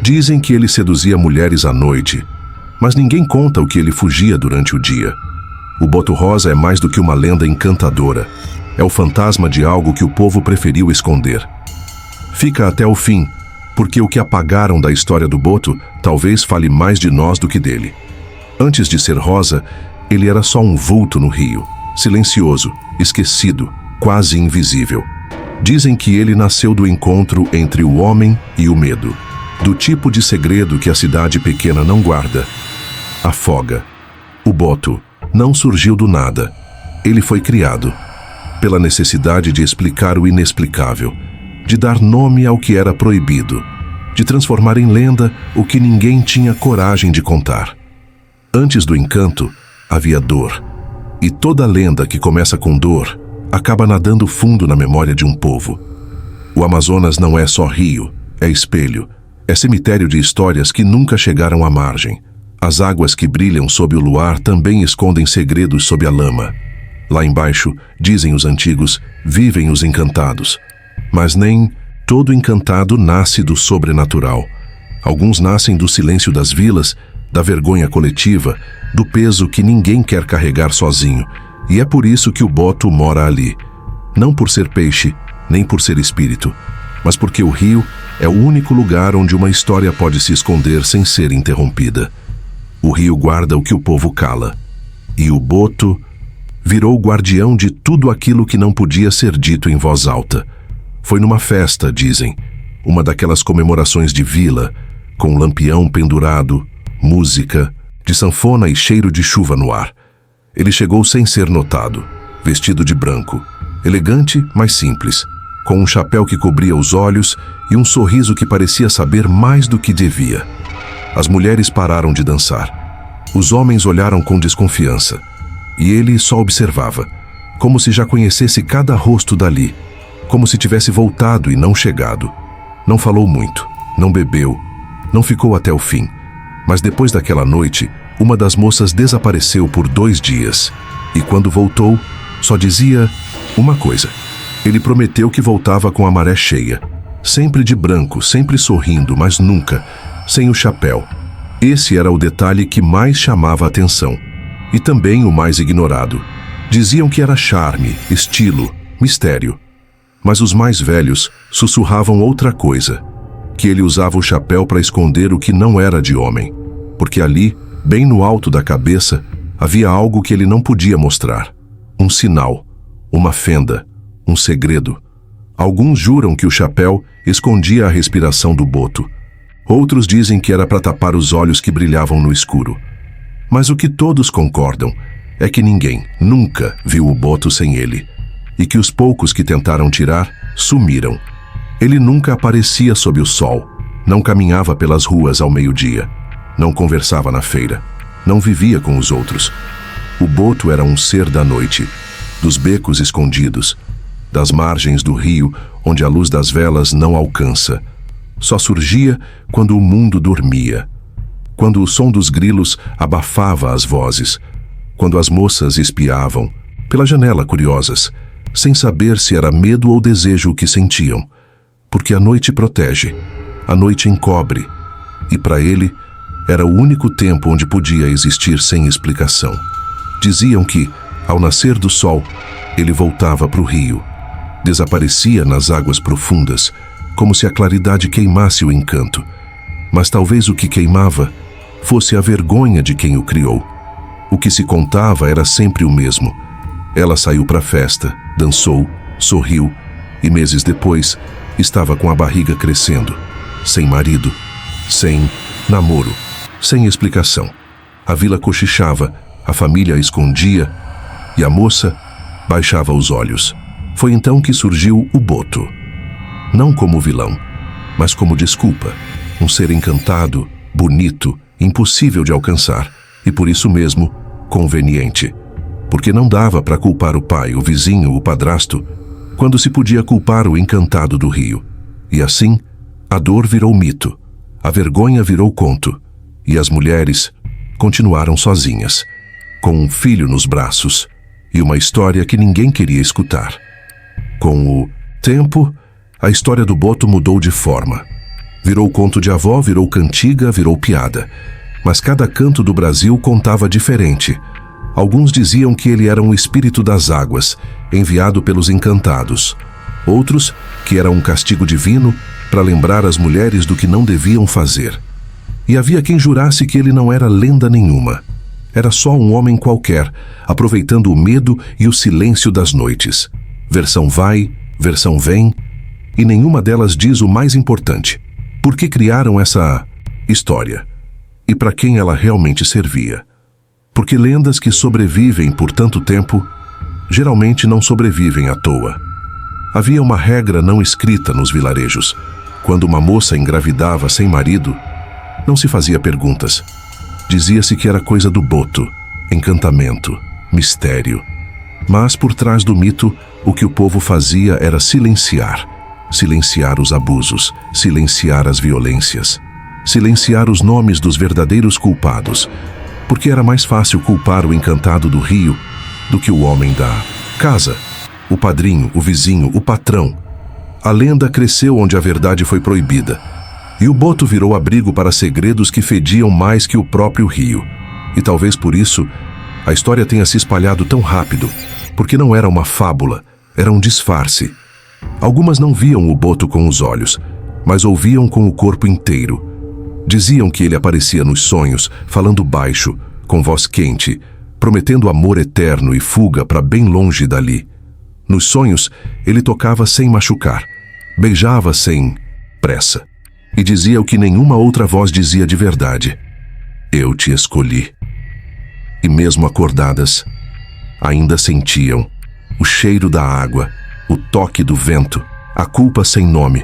Dizem que ele seduzia mulheres à noite, mas ninguém conta o que ele fugia durante o dia. O Boto Rosa é mais do que uma lenda encantadora. É o fantasma de algo que o povo preferiu esconder. Fica até o fim, porque o que apagaram da história do Boto talvez fale mais de nós do que dele. Antes de ser rosa, ele era só um vulto no rio, silencioso, esquecido, quase invisível. Dizem que ele nasceu do encontro entre o homem e o medo, do tipo de segredo que a cidade pequena não guarda. Afoga. O Boto não surgiu do nada. Ele foi criado pela necessidade de explicar o inexplicável, de dar nome ao que era proibido, de transformar em lenda o que ninguém tinha coragem de contar. Antes do encanto, havia dor. E toda lenda que começa com dor acaba nadando fundo na memória de um povo. O Amazonas não é só rio, é espelho, é cemitério de histórias que nunca chegaram à margem. As águas que brilham sob o luar também escondem segredos sob a lama. Lá embaixo, dizem os antigos, vivem os encantados. Mas nem todo encantado nasce do sobrenatural. Alguns nascem do silêncio das vilas, da vergonha coletiva, do peso que ninguém quer carregar sozinho. E é por isso que o Boto mora ali. Não por ser peixe, nem por ser espírito, mas porque o rio é o único lugar onde uma história pode se esconder sem ser interrompida. O rio guarda o que o povo cala. E o Boto virou o guardião de tudo aquilo que não podia ser dito em voz alta. Foi numa festa, dizem, uma daquelas comemorações de vila, com lampião pendurado, música, de sanfona e cheiro de chuva no ar. Ele chegou sem ser notado, vestido de branco, elegante, mas simples, com um chapéu que cobria os olhos e um sorriso que parecia saber mais do que devia. As mulheres pararam de dançar. Os homens olharam com desconfiança. E ele só observava, como se já conhecesse cada rosto dali, como se tivesse voltado e não chegado. Não falou muito, não bebeu, não ficou até o fim. Mas depois daquela noite, uma das moças desapareceu por 2 dias. E quando voltou, só dizia uma coisa. Ele prometeu que voltava com a maré cheia. Sempre de branco, sempre sorrindo, mas nunca sem o chapéu. Esse era o detalhe que mais chamava a atenção. E também o mais ignorado. Diziam que era charme, estilo, mistério. Mas os mais velhos sussurravam outra coisa, que ele usava o chapéu para esconder o que não era de homem, porque ali, bem no alto da cabeça, havia algo que ele não podia mostrar. Um sinal, uma fenda, um segredo. Alguns juram que o chapéu escondia a respiração do Boto. Outros dizem que era para tapar os olhos que brilhavam no escuro. Mas o que todos concordam é que ninguém nunca viu o Boto sem ele, e que os poucos que tentaram tirar sumiram. Ele nunca aparecia sob o sol, não caminhava pelas ruas ao meio-dia, não conversava na feira, não vivia com os outros. O Boto era um ser da noite, dos becos escondidos, das margens do rio onde a luz das velas não alcança. Só surgia quando o mundo dormia, quando o som dos grilos abafava as vozes, quando as moças espiavam, pela janela curiosas, sem saber se era medo ou desejo o que sentiam, porque a noite protege, a noite encobre, e para ele era o único tempo onde podia existir sem explicação. Diziam que, ao nascer do sol, ele voltava para o rio, desaparecia nas águas profundas, como se a claridade queimasse o encanto, mas talvez o que queimava fosse a vergonha de quem o criou. O que se contava era sempre o mesmo. Ela saiu para a festa, dançou, sorriu, e meses depois estava com a barriga crescendo, sem marido, sem namoro, sem explicação. A vila cochichava, a família a escondia, e a moça baixava os olhos. Foi então que surgiu o Boto. Não como vilão, mas como desculpa, um ser encantado, bonito, impossível de alcançar, e por isso mesmo, conveniente. Porque não dava para culpar o pai, o vizinho, o padrasto, quando se podia culpar o encantado do rio. E assim, a dor virou mito, a vergonha virou conto, e as mulheres continuaram sozinhas, com um filho nos braços e uma história que ninguém queria escutar. Com o tempo, a história do Boto mudou de forma. Virou conto de avó, virou cantiga, virou piada. Mas cada canto do Brasil contava diferente. Alguns diziam que ele era um espírito das águas, enviado pelos encantados. Outros, que era um castigo divino para lembrar as mulheres do que não deviam fazer. E havia quem jurasse que ele não era lenda nenhuma. Era só um homem qualquer, aproveitando o medo e o silêncio das noites. Versão vai, versão vem, e nenhuma delas diz o mais importante. Por que criaram essa história? E para quem ela realmente servia? Porque lendas que sobrevivem por tanto tempo, geralmente não sobrevivem à toa. Havia uma regra não escrita nos vilarejos. Quando uma moça engravidava sem marido, não se fazia perguntas. Dizia-se que era coisa do boto, encantamento, mistério. Mas por trás do mito, o que o povo fazia era silenciar. Silenciar os abusos, silenciar as violências, silenciar os nomes dos verdadeiros culpados, porque era mais fácil culpar o encantado do rio do que o homem da casa, o padrinho, o vizinho, o patrão. A lenda cresceu onde a verdade foi proibida, e o boto virou abrigo para segredos que fediam mais que o próprio rio. E talvez por isso a história tenha se espalhado tão rápido, porque não era uma fábula, era um disfarce. Algumas não viam o boto com os olhos, mas ouviam com o corpo inteiro. Diziam que ele aparecia nos sonhos, falando baixo, com voz quente, prometendo amor eterno e fuga para bem longe dali. Nos sonhos, ele tocava sem machucar, beijava sem pressa, e dizia o que nenhuma outra voz dizia de verdade: eu te escolhi. E mesmo acordadas, ainda sentiam o cheiro da água, o toque do vento, a culpa sem nome.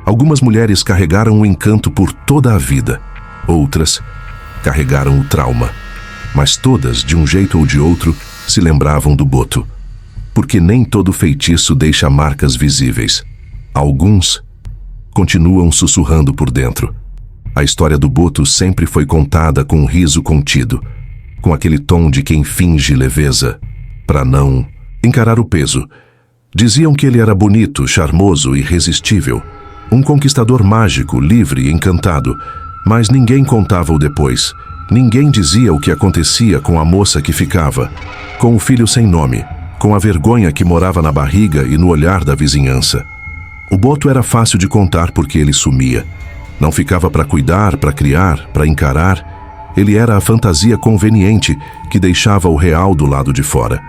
Algumas mulheres carregaram o encanto por toda a vida, outras carregaram o trauma, mas todas, de um jeito ou de outro, se lembravam do boto. Porque nem todo feitiço deixa marcas visíveis. Alguns continuam sussurrando por dentro. A história do boto sempre foi contada com um riso contido, com aquele tom de quem finge leveza, para não encarar o peso. Diziam que ele era bonito, charmoso, irresistível, um conquistador mágico, livre e encantado, mas ninguém contava o depois. Ninguém dizia o que acontecia com a moça que ficava, com o filho sem nome, com a vergonha que morava na barriga e no olhar da vizinhança. O boto era fácil de contar porque ele sumia. Não ficava para cuidar, para criar, para encarar. Ele era a fantasia conveniente que deixava o real do lado de fora.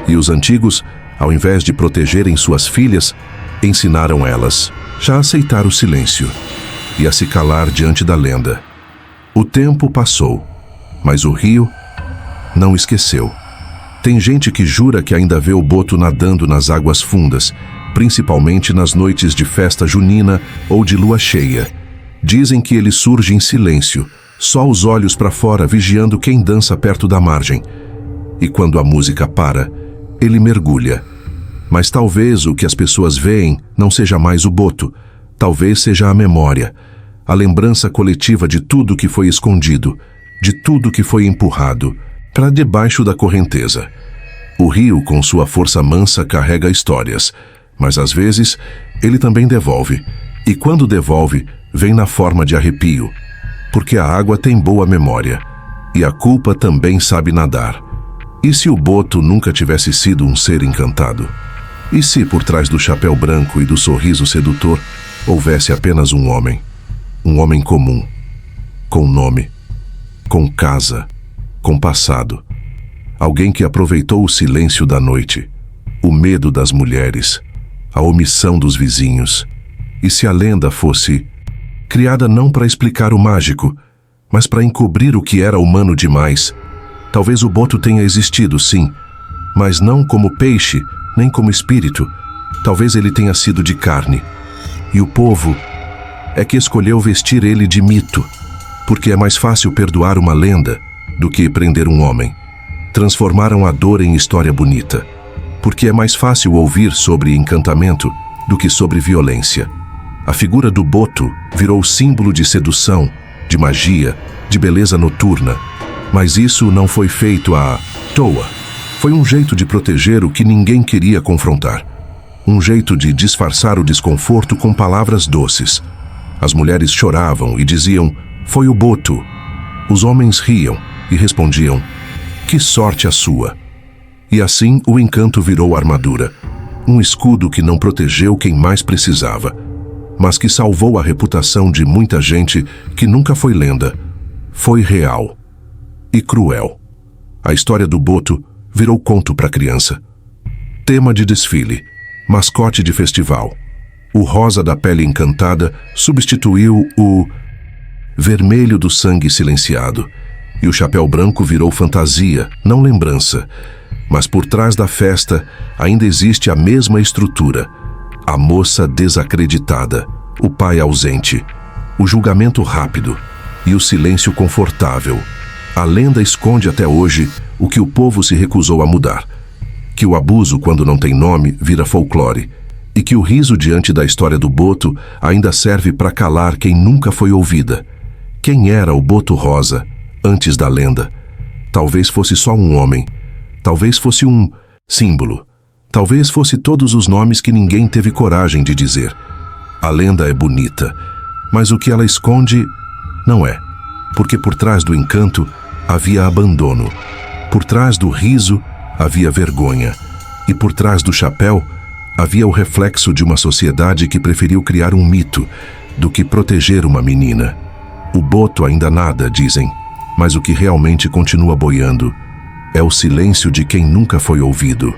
E os antigos, ao invés de protegerem suas filhas, ensinaram elas já a aceitar o silêncio e a se calar diante da lenda. O tempo passou, mas o rio não esqueceu. Tem gente que jura que ainda vê o boto nadando nas águas fundas, principalmente nas noites de festa junina ou de lua cheia. Dizem que ele surge em silêncio, só os olhos para fora vigiando quem dança perto da margem. E quando a música para, ele mergulha. Mas talvez o que as pessoas veem não seja mais o boto, talvez seja a memória, a lembrança coletiva de tudo que foi escondido, de tudo que foi empurrado para debaixo da correnteza. O rio, com sua força mansa, carrega histórias, mas às vezes ele também devolve, e quando devolve, vem na forma de arrepio, porque a água tem boa memória, e a culpa também sabe nadar. E se o boto nunca tivesse sido um ser encantado? E se por trás do chapéu branco e do sorriso sedutor houvesse apenas um homem comum, com nome, com casa, com passado, alguém que aproveitou o silêncio da noite, o medo das mulheres, a omissão dos vizinhos? E se a lenda fosse criada não para explicar o mágico, mas para encobrir o que era humano demais? Talvez o boto tenha existido, sim, mas não como peixe, nem como espírito. Talvez ele tenha sido de carne. E o povo é que escolheu vestir ele de mito, porque é mais fácil perdoar uma lenda do que prender um homem. Transformaram a dor em história bonita, porque é mais fácil ouvir sobre encantamento do que sobre violência. A figura do boto virou símbolo de sedução, de magia, de beleza noturna. Mas isso não foi feito à toa. Foi um jeito de proteger o que ninguém queria confrontar. Um jeito de disfarçar o desconforto com palavras doces. As mulheres choravam e diziam: "Foi o Boto." Os homens riam e respondiam: "Que sorte a sua." E assim o encanto virou armadura, um escudo que não protegeu quem mais precisava, mas que salvou a reputação de muita gente que nunca foi lenda, foi real e cruel. A história do Boto virou conto para criança. Tema de desfile, mascote de festival. O rosa da pele encantada substituiu o vermelho do sangue silenciado, e o chapéu branco virou fantasia, não lembrança. Mas por trás da festa ainda existe a mesma estrutura: a moça desacreditada, o pai ausente, o julgamento rápido e o silêncio confortável. A lenda esconde até hoje o que o povo se recusou a mudar: que o abuso, quando não tem nome, vira folclore, e que o riso diante da história do Boto ainda serve para calar quem nunca foi ouvida. Quem era o Boto Rosa antes da lenda? Talvez fosse só um homem, talvez fosse um símbolo, talvez fosse todos os nomes que ninguém teve coragem de dizer. A lenda é bonita, mas o que ela esconde não é, porque por trás do encanto havia abandono, por trás do riso havia vergonha, e por trás do chapéu havia o reflexo de uma sociedade que preferiu criar um mito do que proteger uma menina. O Boto ainda nada, dizem, mas o que realmente continua boiando é o silêncio de quem nunca foi ouvido.